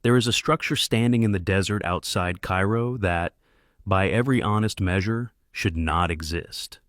There is a structure standing in the desert outside Cairo that, by every honest measure, should not exist.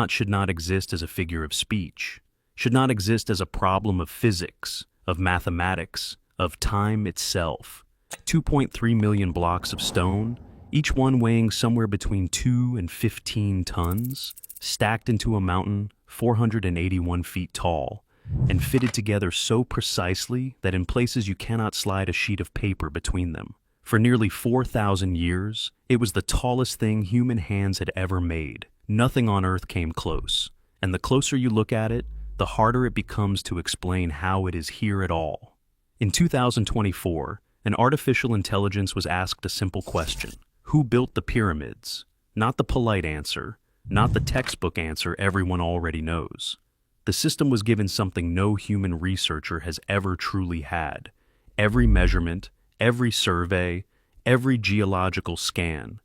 Should not exist as a figure of speech, should not exist as a problem of physics, of mathematics, of time itself. 2.3 million blocks of stone, each one weighing somewhere between 2 and 15 tons, stacked into a mountain 481 feet tall, and fitted together so precisely that in places you cannot slide a sheet of paper between them. For nearly 4,000 years, it was the tallest thing human hands had ever made. Nothing on Earth came close, and the closer you look at it, the harder it becomes to explain how it is here at all. In 2024, an artificial intelligence was asked a simple question: who built the pyramids? Not the polite answer, not the textbook answer everyone already knows. The system was given something no human researcher has ever truly had: every measurement, every survey, every geological scan,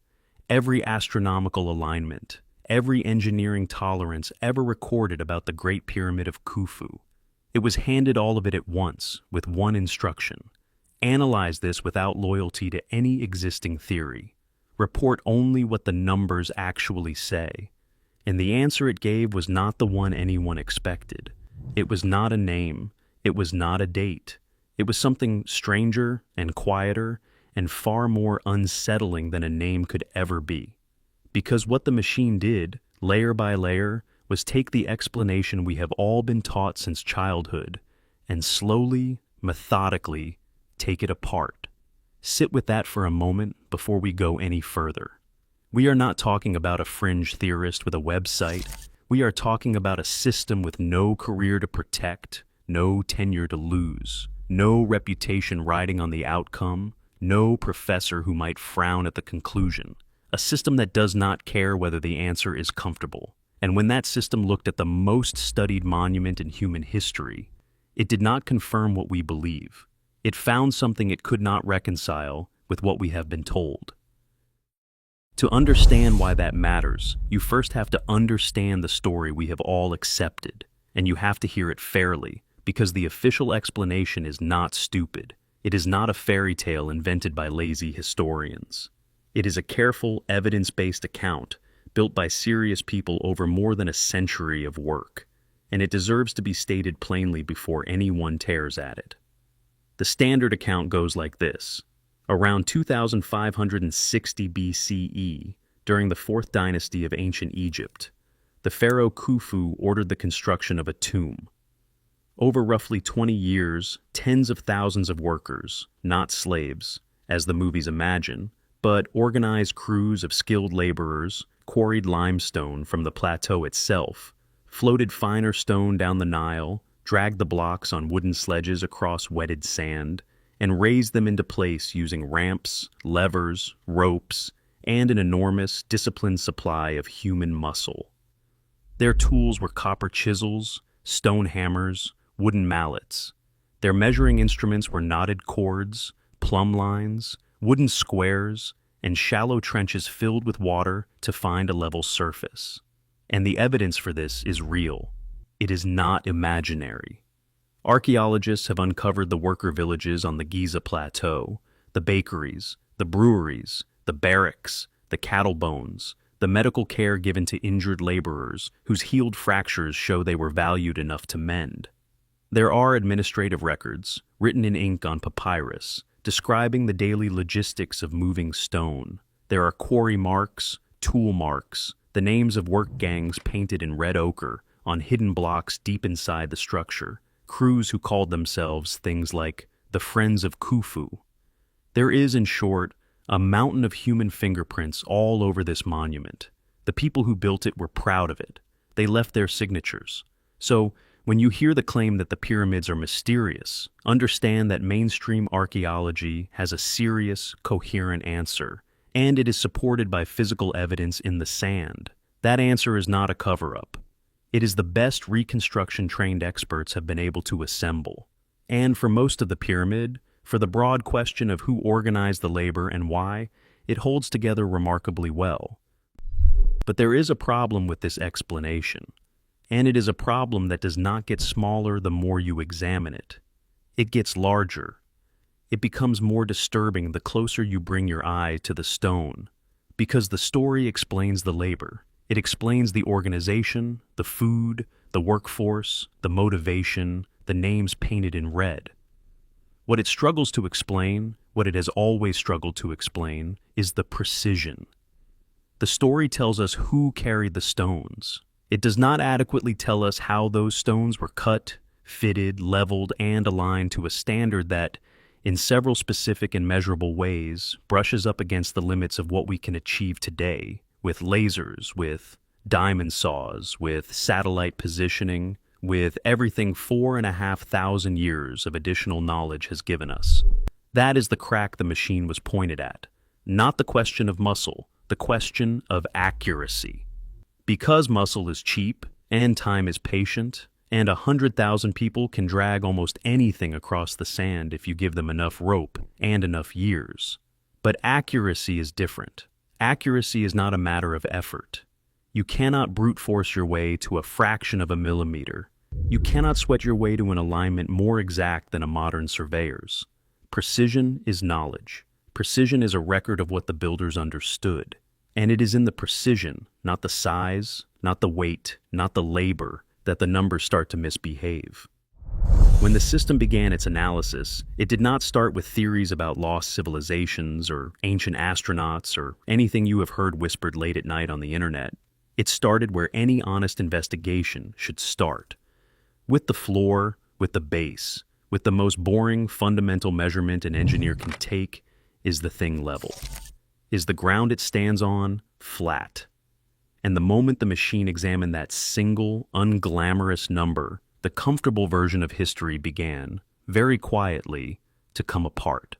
every astronomical alignment, every engineering tolerance ever recorded about the Great Pyramid of Khufu. It was handed all of it at once, with one instruction: analyze this without loyalty to any existing theory. Report only what the numbers actually say. And the answer it gave was not the one anyone expected. It was not a name. It was not a date. It was something stranger and quieter and far more unsettling than a name could ever be. Because what the machine did, layer by layer, was take the explanation we have all been taught since childhood and slowly, methodically, take it apart. Sit with that for a moment before we go any further. We are not talking about a fringe theorist with a website. We are talking about a system with no career to protect, no tenure to lose, no reputation riding on the outcome, no professor who might frown at the conclusion. A system that does not care whether the answer is comfortable. And when that system looked at the most studied monument in human history, it did not confirm what we believe. It found something it could not reconcile with what we have been told. To understand why that matters, you first have to understand the story we have all accepted, and you have to hear it fairly, because the official explanation is not stupid. It is not a fairy tale invented by lazy historians. It is a careful, evidence-based account built by serious people over more than a century of work, and it deserves to be stated plainly before anyone tears at it. The standard account goes like this. Around 2560 BCE, during the 4th dynasty of ancient Egypt, the pharaoh Khufu ordered the construction of a tomb. Over roughly 20 years, tens of thousands of workers, not slaves, as the movies imagine, but organized crews of skilled laborers, quarried limestone from the plateau itself, floated finer stone down the Nile, dragged the blocks on wooden sledges across wetted sand, and raised them into place using ramps, levers, ropes, and an enormous, disciplined supply of human muscle. Their tools were copper chisels, stone hammers, wooden mallets. Their measuring instruments were knotted cords, plumb lines, wooden squares, and shallow trenches filled with water to find a level surface. And the evidence for this is real. It is not imaginary. Archaeologists have uncovered the worker villages on the Giza Plateau, the bakeries, the breweries, the barracks, the cattle bones, the medical care given to injured laborers whose healed fractures show they were valued enough to mend. There are administrative records, written in ink on papyrus, describing the daily logistics of moving stone. There are quarry marks, tool marks, the names of work gangs painted in red ochre on hidden blocks deep inside the structure, crews who called themselves things like the Friends of Khufu. There is, in short, a mountain of human fingerprints all over this monument. The people who built it were proud of it. They left their signatures. So, when you hear the claim that the pyramids are mysterious, understand that mainstream archaeology has a serious, coherent answer, and it is supported by physical evidence in the sand. That answer is not a cover-up. It is the best reconstruction-trained experts have been able to assemble. And for most of the pyramid, for the broad question of who organized the labor and why, it holds together remarkably well. But there is a problem with this explanation, and it is a problem that does not get smaller the more you examine it. It gets larger. it becomes more disturbing the closer you bring your eye to the stone. Because the story explains the labor. It explains the organization, the food, the workforce, the motivation, the names painted in red. What it struggles to explain, what it has always struggled to explain, is the precision. The story tells us who carried the stones. It does not adequately tell us how those stones were cut, fitted, leveled, and aligned to a standard that, in several specific and measurable ways, brushes up against the limits of what we can achieve today, with lasers, with diamond saws, with satellite positioning, with everything 4,500 years of additional knowledge has given us. That is the crack the machine was pointed at. Not the question of muscle, the question of accuracy. Because muscle is cheap, and time is patient, and 100,000 people can drag almost anything across the sand if you give them enough rope and enough years. But accuracy is different. Accuracy is not a matter of effort. You cannot brute force your way to a fraction of a millimeter. You cannot sweat your way to an alignment more exact than a modern surveyor's. Precision is knowledge. Precision is a record of what the builders understood. And it is in the precision, not the size, not the weight, not the labor, that the numbers start to misbehave. When the system began its analysis, it did not start with theories about lost civilizations or ancient astronauts or anything you have heard whispered late at night on the internet. It started where any honest investigation should start. With the floor, with the base, with the most boring fundamental measurement an engineer can take, is the thing level? Is the ground it stands on flat? And the moment the machine examined that single, unglamorous number, the comfortable version of history began, very quietly, to come apart.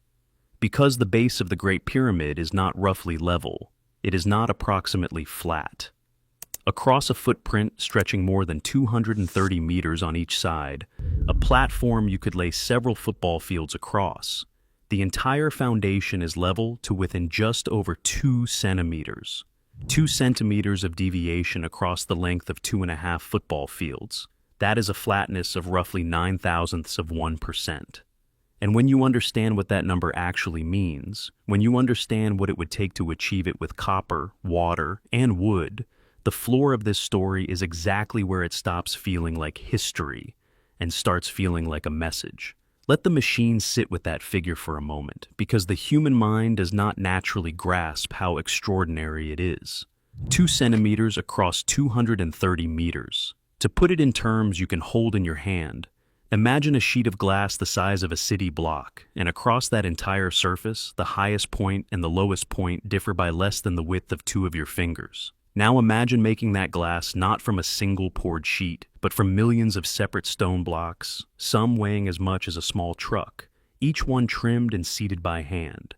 Because the base of the Great Pyramid is not roughly level, it is not approximately flat. Across a footprint stretching more than 230 meters on each side, a platform you could lay several football fields across, the entire foundation is level to within just over 2 centimeters. 2 centimeters of deviation across the length of 2.5 football fields. That is a flatness of roughly 0.09%. And when you understand what that number actually means, when you understand what it would take to achieve it with copper, water, and wood, the floor of this story is exactly where it stops feeling like history and starts feeling like a message. Let the machine sit with that figure for a moment, because the human mind does not naturally grasp how extraordinary it is. 2 centimeters across 230 meters. To put it in terms you can hold in your hand, imagine a sheet of glass the size of a city block, and across that entire surface, the highest point and the lowest point differ by less than the width of 2 of your fingers. Now imagine making that glass not from a single poured sheet, but from millions of separate stone blocks, some weighing as much as a small truck, each one trimmed and seated by hand.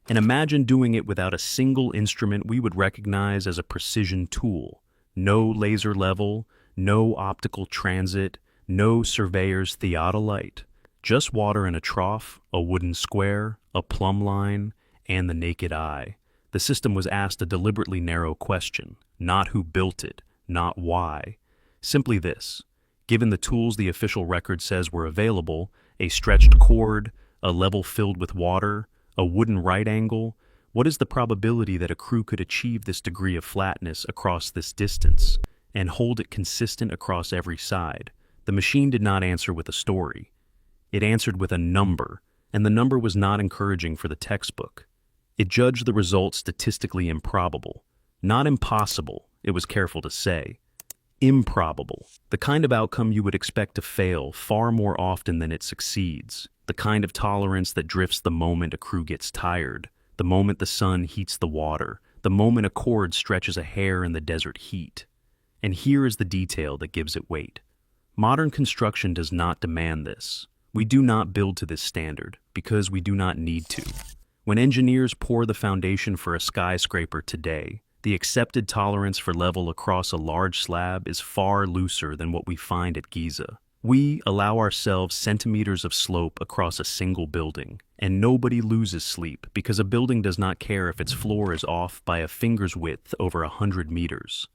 And imagine doing it without a single instrument we would recognize as a precision tool. No laser level, no optical transit, no surveyor's theodolite. Just water in a trough, a wooden square, a plumb line, and the naked eye. The system was asked a deliberately narrow question, not who built it, not why. Simply this: given the tools the official record says were available, a stretched cord, a level filled with water, a wooden right angle, what is the probability that a crew could achieve this degree of flatness across this distance and hold it consistent across every side? The machine did not answer with a story. It answered with a number, and the number was not encouraging for the textbook. It judged the result statistically improbable. Not impossible, it was careful to say. Improbable. The kind of outcome you would expect to fail far more often than it succeeds. The kind of tolerance that drifts the moment a crew gets tired, the moment the sun heats the water, the moment a cord stretches a hair in the desert heat. And here is the detail that gives it weight. Modern construction does not demand this. We do not build to this standard because we do not need to. When engineers pour the foundation for a skyscraper today, the accepted tolerance for level across a large slab is far looser than what we find at Giza. We allow ourselves centimeters of slope across a single building, and nobody loses sleep because a building does not care if its floor is off by a finger's width over 100 meters.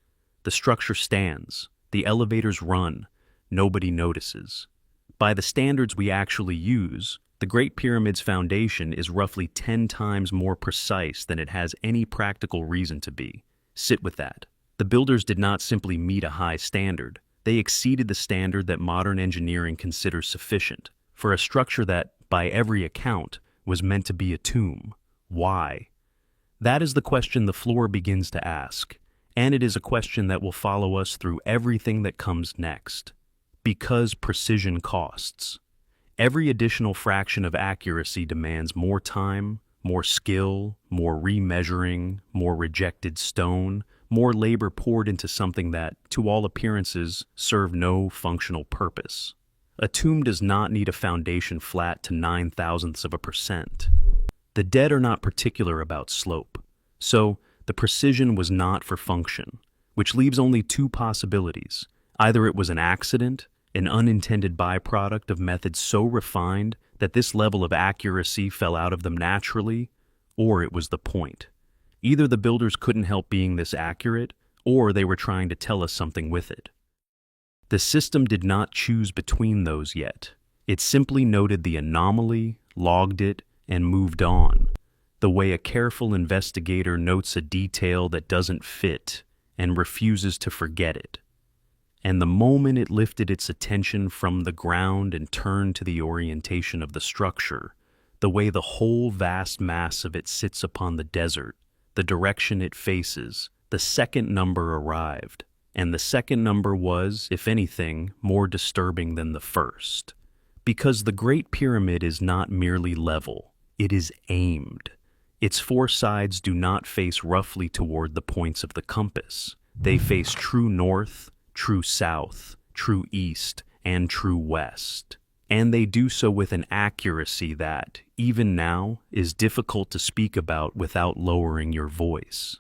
The structure stands, the elevators run, nobody notices. By the standards we actually use, The Great Pyramid's foundation is roughly 10 times more precise than it has any practical reason to be. Sit with that. The builders did not simply meet a high standard. They exceeded the standard that modern engineering considers sufficient for a structure that, by every account, was meant to be a tomb. Why? That is the question the floor begins to ask, and it is a question that will follow us through everything that comes next. Because precision costs. Every additional fraction of accuracy demands more time, more skill, more remeasuring, more rejected stone, more labor poured into something that, to all appearances, served no functional purpose. A tomb does not need a foundation flat to 0.009%. The dead are not particular about slope, so the precision was not for function, which leaves only two possibilities. Either it was an accident, an unintended byproduct of methods so refined that this level of accuracy fell out of them naturally, or it was the point. Either the builders couldn't help being this accurate, or they were trying to tell us something with it. The system did not choose between those yet. It simply noted the anomaly, logged it, and moved on, the way a careful investigator notes a detail that doesn't fit and refuses to forget it. And the moment it lifted its attention from the ground and turned to the orientation of the structure, the way the whole vast mass of it sits upon the desert, the direction it faces, the second number arrived. And the second number was, if anything, more disturbing than the first. Because the Great Pyramid is not merely level, it is aimed. Its four sides do not face roughly toward the points of the compass. They face true north, true south, true east, and true west. And they do so with an accuracy that, even now, is difficult to speak about without lowering your voice.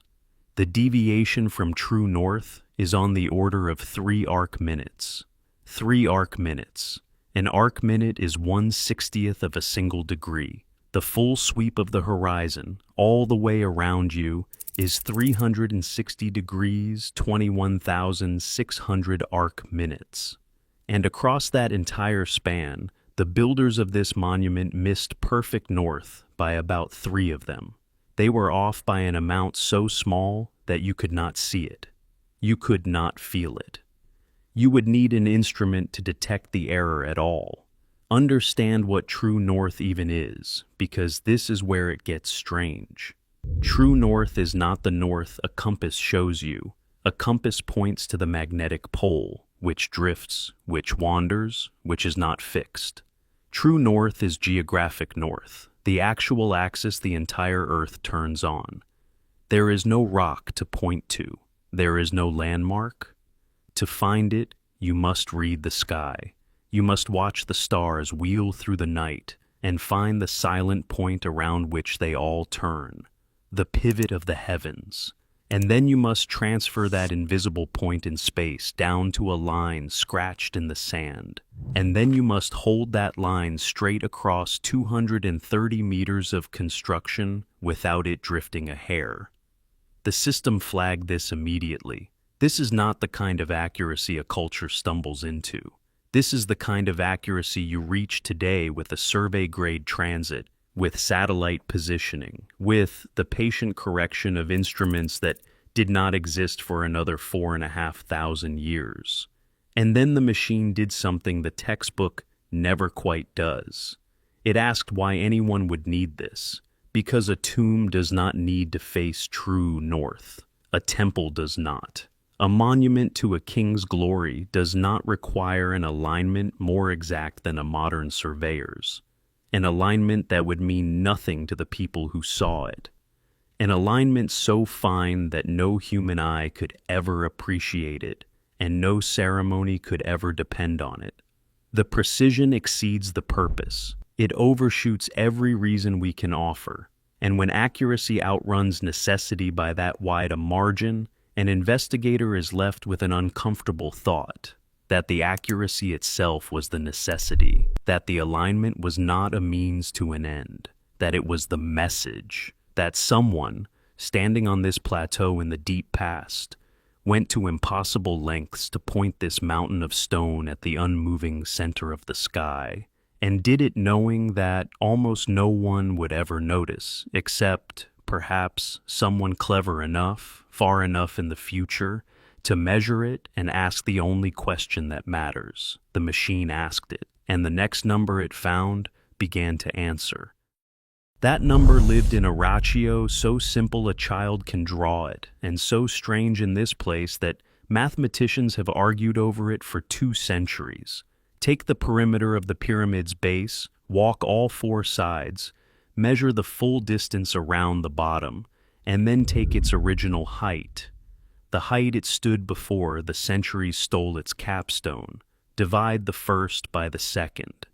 The deviation from true north is on the order of 3 arc minutes. 3 arc minutes. An arc minute is 1/60th of a single degree. The full sweep of the horizon, all the way around you, is 360 degrees, 21,600 arc minutes. And across that entire span, the builders of this monument missed perfect north by about 3 of them. They were off by an amount so small that you could not see it. You could not feel it. You would need an instrument to detect the error at all. Understand what true north even is, because this is where it gets strange. True north is not the north a compass shows you. A compass points to the magnetic pole, which drifts, which wanders, which is not fixed. True north is geographic north, the actual axis the entire Earth turns on. There is no rock to point to. There is no landmark. To find it, you must read the sky. You must watch the stars wheel through the night and find the silent point around which they all turn, the pivot of the heavens. And then you must transfer that invisible point in space down to a line scratched in the sand. And then you must hold that line straight across 230 meters of construction without it drifting a hair. The system flagged this immediately. This is not the kind of accuracy a culture stumbles into. This is the kind of accuracy you reach today with a survey-grade transit, with satellite positioning, with the patient correction of instruments that did not exist for another 4,500 years. And then the machine did something the textbook never quite does. It asked why anyone would need this, because a tomb does not need to face true north. A temple does not. A monument to a king's glory does not require an alignment more exact than a modern surveyor's. An alignment that would mean nothing to the people who saw it. An alignment so fine that no human eye could ever appreciate it, and no ceremony could ever depend on it. The precision exceeds the purpose. It overshoots every reason we can offer. And when accuracy outruns necessity by that wide a margin, an investigator is left with an uncomfortable thought. That the accuracy itself was the necessity, that the alignment was not a means to an end, that it was the message, that someone, standing on this plateau in the deep past, went to impossible lengths to point this mountain of stone at the unmoving center of the sky, and did it knowing that almost no one would ever notice, except perhaps someone clever enough, far enough in the future, to measure it and ask the only question that matters. The machine asked it, and the next number it found began to answer. That number lived in a ratio so simple a child can draw it, and so strange in this place that mathematicians have argued over it for 2 centuries. Take the perimeter of the pyramid's base, walk all 4 sides, measure the full distance around the bottom, and then take its original height. The height it stood before the centuries stole its capstone. Divide the first by the second.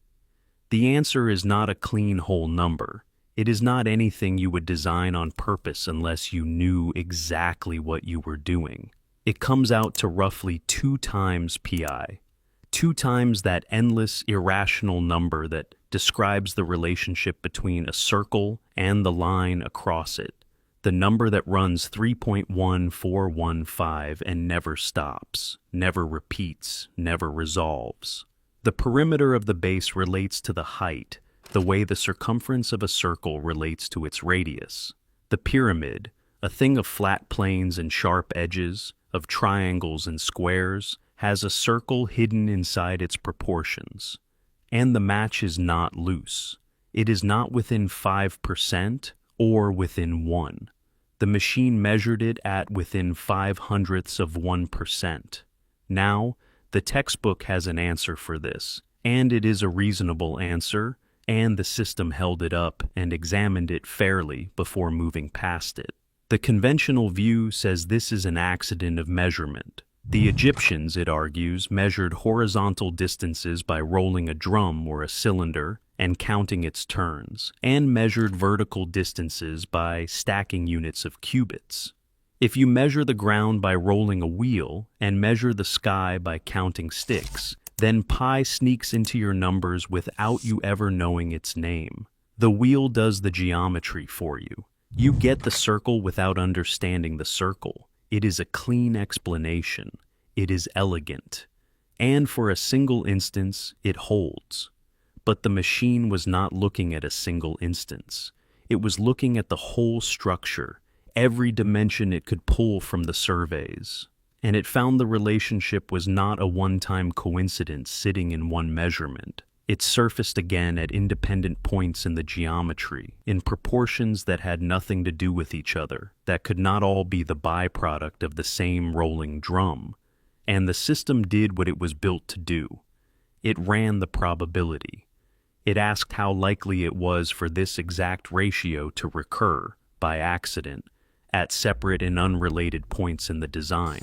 The answer is not a clean whole number. It is not anything you would design on purpose unless you knew exactly what you were doing. It comes out to roughly 2 times pi, 2 times that endless, irrational number that describes the relationship between a circle and the line across it, the number that runs 3.1415 and never stops, never repeats, never resolves. The perimeter of the base relates to the height, the way the circumference of a circle relates to its radius. The pyramid, a thing of flat planes and sharp edges, of triangles and squares, has a circle hidden inside its proportions. And the match is not loose. It is not within 5% or within 1. The machine measured it at within 0.05%. Now, the textbook has an answer for this, and it is a reasonable answer, and the system held it up and examined it fairly before moving past it. The conventional view says this is an accident of measurement. The Egyptians, it argues, measured horizontal distances by rolling a drum or a cylinder and counting its turns, and measured vertical distances by stacking units of cubits. If you measure the ground by rolling a wheel and measure the sky by counting sticks, then pi sneaks into your numbers without you ever knowing its name. The wheel does the geometry for you. You get the circle without understanding the circle. It is a clean explanation. It is elegant. And for a single instance, it holds. But the machine was not looking at a single instance. It was looking at the whole structure, every dimension it could pull from the surveys. And it found the relationship was not a one-time coincidence sitting in one measurement. It surfaced again at independent points in the geometry, in proportions that had nothing to do with each other, that could not all be the byproduct of the same rolling drum. And the system did what it was built to do. It ran the probability. It asked how likely it was for this exact ratio to recur, by accident, at separate and unrelated points in the design.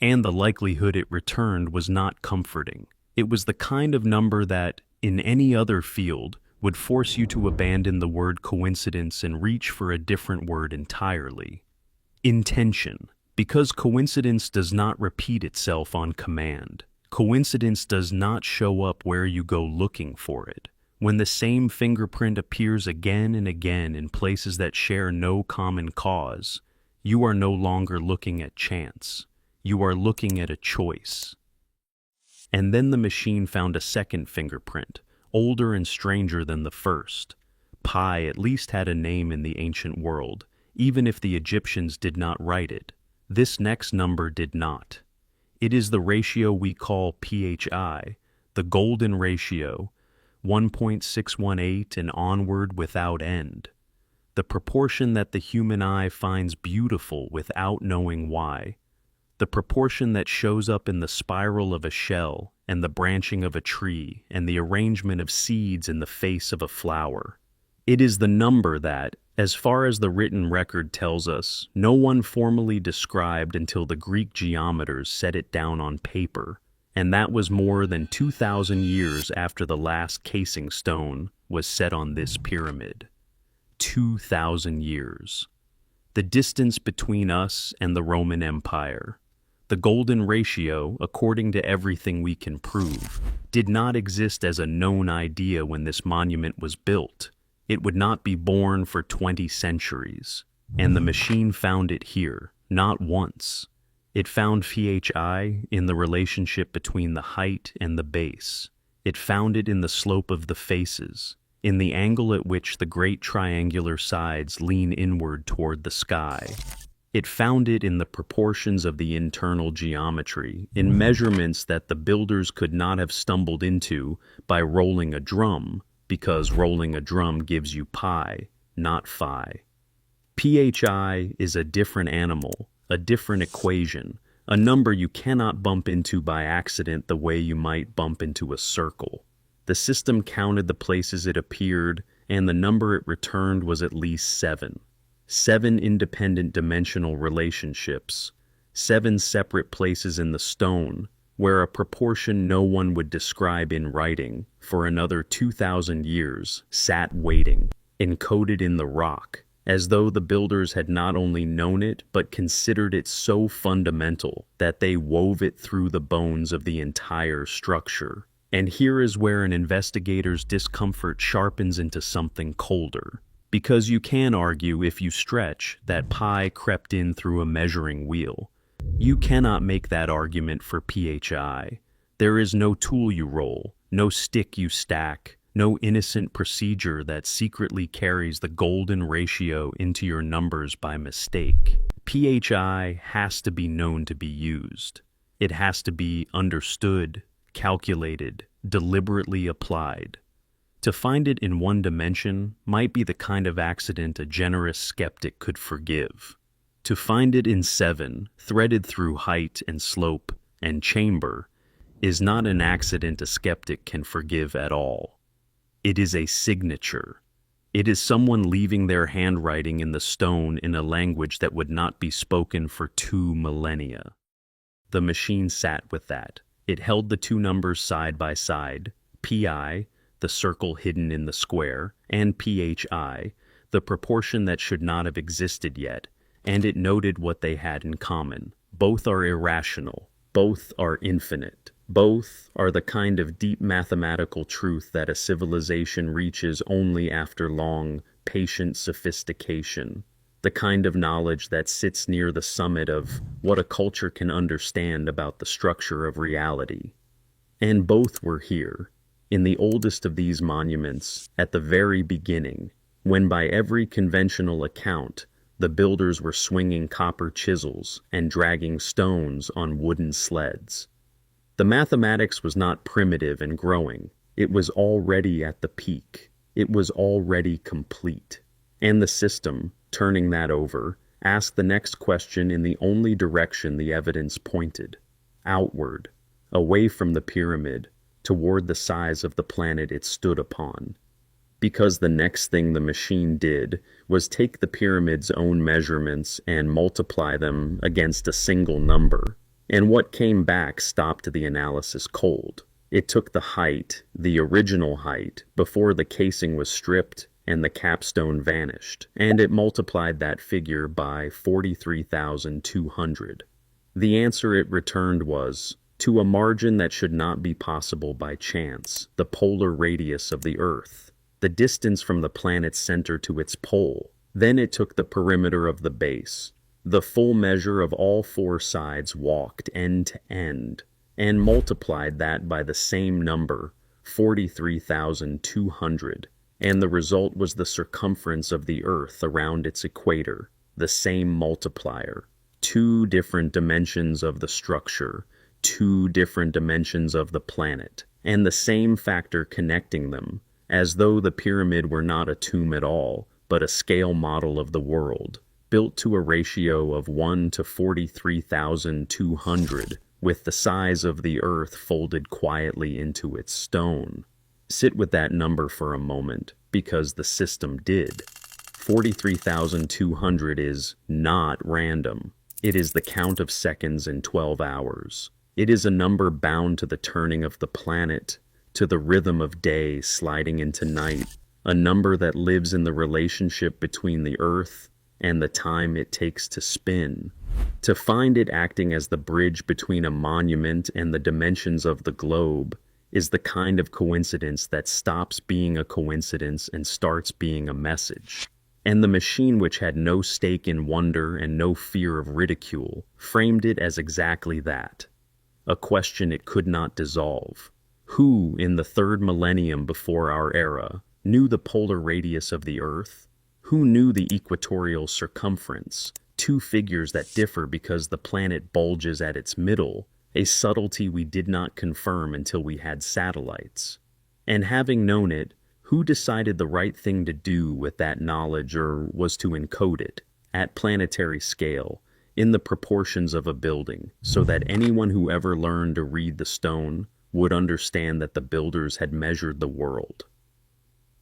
And the likelihood it returned was not comforting. It was the kind of number that, in any other field, would force you to abandon the word coincidence and reach for a different word entirely. Intention. Because coincidence does not repeat itself on command. Coincidence does not show up where you go looking for it. When the same fingerprint appears again and again in places that share no common cause, you are no longer looking at chance. You are looking at a choice. And then the machine found a second fingerprint, older and stranger than the first. Pi at least had a name in the ancient world, even if the Egyptians did not write it. This next number did not. It is the ratio we call phi, the golden ratio, 1.618 and onward without end. The proportion that the human eye finds beautiful without knowing why. The proportion that shows up in the spiral of a shell and the branching of a tree and the arrangement of seeds in the face of a flower. It is the number that, as far as the written record tells us, no one formally described until the Greek geometers set it down on paper, and that was more than 2,000 years after the last casing stone was set on this pyramid. 2,000 years. The distance between us and the Roman Empire. The golden ratio, according to everything we can prove, did not exist as a known idea when this monument was built. It would not be born for 20 centuries. And the machine found it here, not once. It found phi in the relationship between the height and the base. It found it in the slope of the faces, in the angle at which the great triangular sides lean inward toward the sky. It found it in the proportions of the internal geometry, in measurements that the builders could not have stumbled into by rolling a drum, because rolling a drum gives you pi, not phi. Phi is a different animal, a different equation, a number you cannot bump into by accident the way you might bump into a circle. The system counted the places it appeared, and the number it returned was at least 7. 7 independent dimensional relationships, 7 separate places in the stone, where a proportion no one would describe in writing for another 2,000 years sat waiting, encoded in the rock, as though the builders had not only known it but considered it so fundamental that they wove it through the bones of the entire structure. And here is where an investigator's discomfort sharpens into something colder. Because you can argue, if you stretch, that pi crept in through a measuring wheel. You cannot make that argument for PHI. There is no tool you roll, no stick you stack, no innocent procedure that secretly carries the golden ratio into your numbers by mistake. PHI has to be known to be used. It has to be understood, calculated, deliberately applied. To find it in one dimension might be the kind of accident a generous skeptic could forgive. To find it in 7, threaded through height and slope and chamber, is not an accident a skeptic can forgive at all. It is a signature. It is someone leaving their handwriting in the stone in a language that would not be spoken for 2 millennia. The machine sat with that. It held the 2 numbers side by side, pi, the circle hidden in the square, and phi, the proportion that should not have existed yet, and it noted what they had in common. Both are irrational. Both are infinite. Both are the kind of deep mathematical truth that a civilization reaches only after long, patient sophistication. The kind of knowledge that sits near the summit of what a culture can understand about the structure of reality. And both were here, in the oldest of these monuments, at the very beginning, when by every conventional account, the builders were swinging copper chisels and dragging stones on wooden sleds. The mathematics was not primitive and growing. It was already at the peak. It was already complete. And the system, turning that over, asked the next question in the only direction the evidence pointed: outward, away from the pyramid, toward the size of the planet it stood upon. Because the next thing the machine did was take the pyramid's own measurements and multiply them against a single number. And what came back stopped the analysis cold. It took the height, the original height, before the casing was stripped and the capstone vanished, and it multiplied that figure by 43,200. The answer it returned was, to a margin that should not be possible by chance, the polar radius of the Earth, the distance from the planet's center to its pole. Then it took the perimeter of the base, the full measure of all 4 sides walked end to end, and multiplied that by the same number, 43,200, and the result was the circumference of the Earth around its equator, the same multiplier. 2 different dimensions of the structure, 2 different dimensions of the planet, and the same factor connecting them, as though the pyramid were not a tomb at all, but a scale model of the world, built to a ratio of 1 to 43,200, with the size of the Earth folded quietly into its stone. Sit with that number for a moment, because the system did. 43,200 is not random. It is the count of seconds in 12 hours. It is a number bound to the turning of the planet, to the rhythm of day sliding into night, a number that lives in the relationship between the Earth and the time it takes to spin. To find it acting as the bridge between a monument and the dimensions of the globe is the kind of coincidence that stops being a coincidence and starts being a message. And the machine, which had no stake in wonder and no fear of ridicule, framed it as exactly that. A question it could not dissolve. Who, in the third millennium before our era, knew the polar radius of the Earth? Who knew the equatorial circumference? Two figures that differ because the planet bulges at its middle, a subtlety we did not confirm until we had satellites. And having known it, who decided the right thing to do with that knowledge, or was to encode it, at planetary scale, in the proportions of a building, so that anyone who ever learned to read the stone would understand that the builders had measured the world?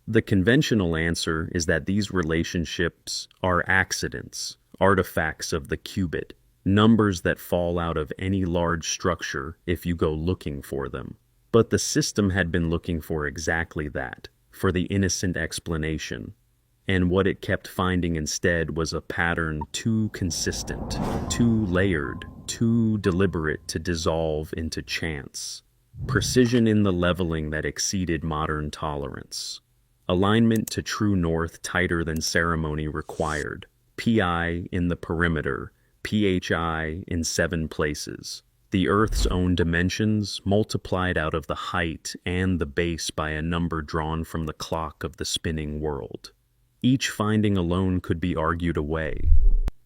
The conventional answer is that these relationships are accidents, artifacts of the cubit, numbers that fall out of any large structure if you go looking for them. But the system had been looking for exactly that, for the innocent explanation. And what it kept finding instead was a pattern too consistent, too layered, too deliberate to dissolve into chance. Precision in the leveling that exceeded modern tolerance. Alignment to true north tighter than ceremony required. PI in the perimeter, PHI in 7 places. The Earth's own dimensions multiplied out of the height and the base by a number drawn from the clock of the spinning world. Each finding alone could be argued away.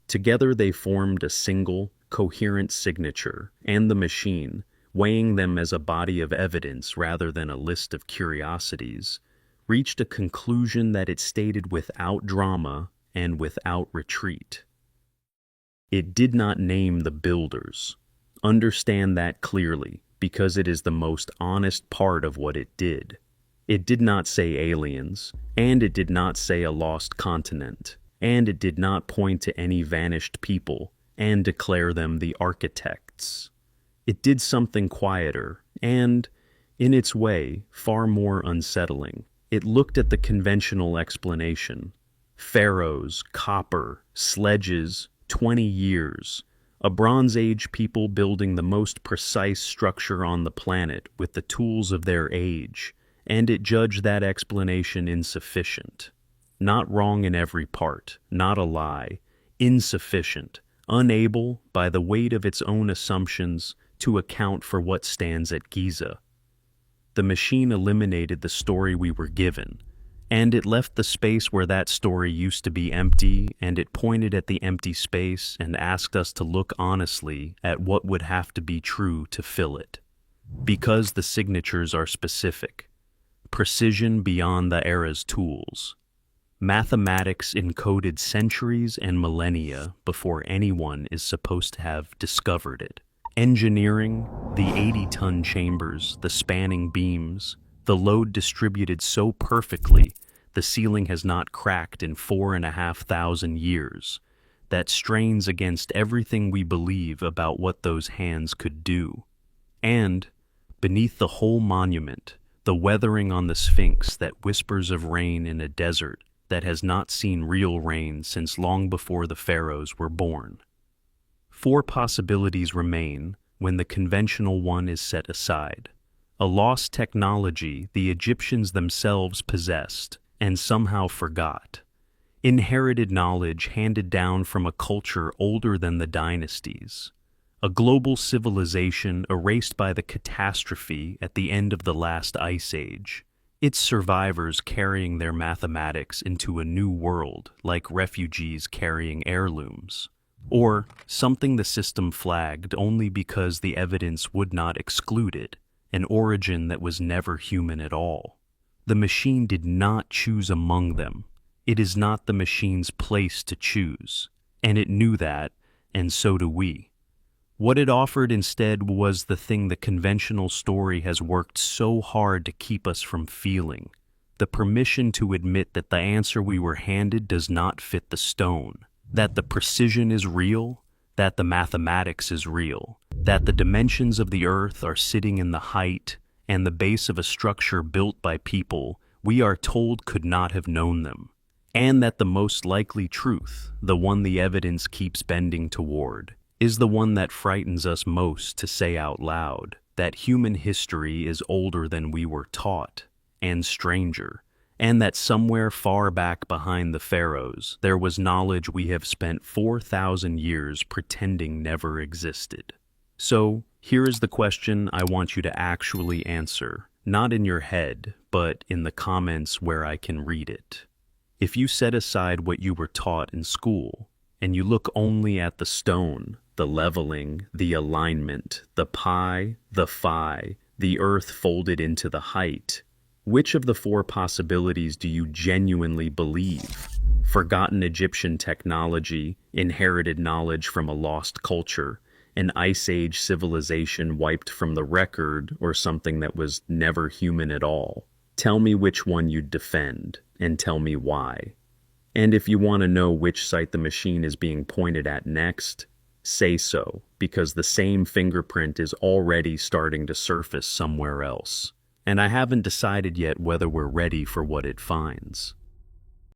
Together they formed a single, coherent signature, and the machine, weighing them as a body of evidence rather than a list of curiosities, reached a conclusion that it stated without drama and without retreat. It did not name the builders. Understand that clearly, because it is the most honest part of what it did. It did not say aliens, and it did not say a lost continent, and it did not point to any vanished people and declare them the architects. It did something quieter and, in its way, far more unsettling. It looked at the conventional explanation. Pharaohs, copper, sledges, 20 years. A Bronze Age people building the most precise structure on the planet with the tools of their age, and it judged that explanation insufficient. Not wrong in every part, not a lie, insufficient, unable, by the weight of its own assumptions, to account for what stands at Giza. The machine eliminated the story we were given, and it left the space where that story used to be empty, and it pointed at the empty space and asked us to look honestly at what would have to be true to fill it. Because the signatures are specific. Precision beyond the era's tools. Mathematics encoded centuries and millennia before anyone is supposed to have discovered it. Engineering, the 80-ton chambers, the spanning beams, the load distributed so perfectly the ceiling has not cracked in 4,500 years. That strains against everything we believe about what those hands could do. And, beneath the whole monument, the weathering on the Sphinx that whispers of rain in a desert that has not seen real rain since long before the pharaohs were born. 4 possibilities remain when the conventional one is set aside. A lost technology the Egyptians themselves possessed and somehow forgot. Inherited knowledge handed down from a culture older than the dynasties. A global civilization erased by the catastrophe at the end of the last ice age. Its survivors carrying their mathematics into a new world like refugees carrying heirlooms. Or something the system flagged only because the evidence would not exclude it, an origin that was never human at all. The machine did not choose among them. It is not the machine's place to choose, and it knew that, and so do we. What it offered instead was the thing the conventional story has worked so hard to keep us from feeling, the permission to admit that the answer we were handed does not fit the stone, that the precision is real, that the mathematics is real, that the dimensions of the Earth are sitting in the height and the base of a structure built by people we are told could not have known them, and that the most likely truth, the one the evidence keeps bending toward, is the one that frightens us most to say out loud, that human history is older than we were taught, and stranger, and that somewhere far back behind the pharaohs there was knowledge we have spent 4,000 years pretending never existed. So, here is the question I want you to actually answer, Not in your head, but in the comments where I can read it. If you set aside what you were taught in school, and you look only at the stone, the leveling, the alignment, the pi, the phi, the earth folded into the height, which of the four possibilities do you genuinely believe? Forgotten Egyptian technology, inherited knowledge from a lost culture, an ice age civilization wiped from the record, or something that was never human at all? Tell me which one you'd defend, and tell me why. And if you want to know which site the machine is being pointed at next, say so, because the same fingerprint is already starting to surface somewhere else. And I haven't decided yet whether we're ready for what it finds.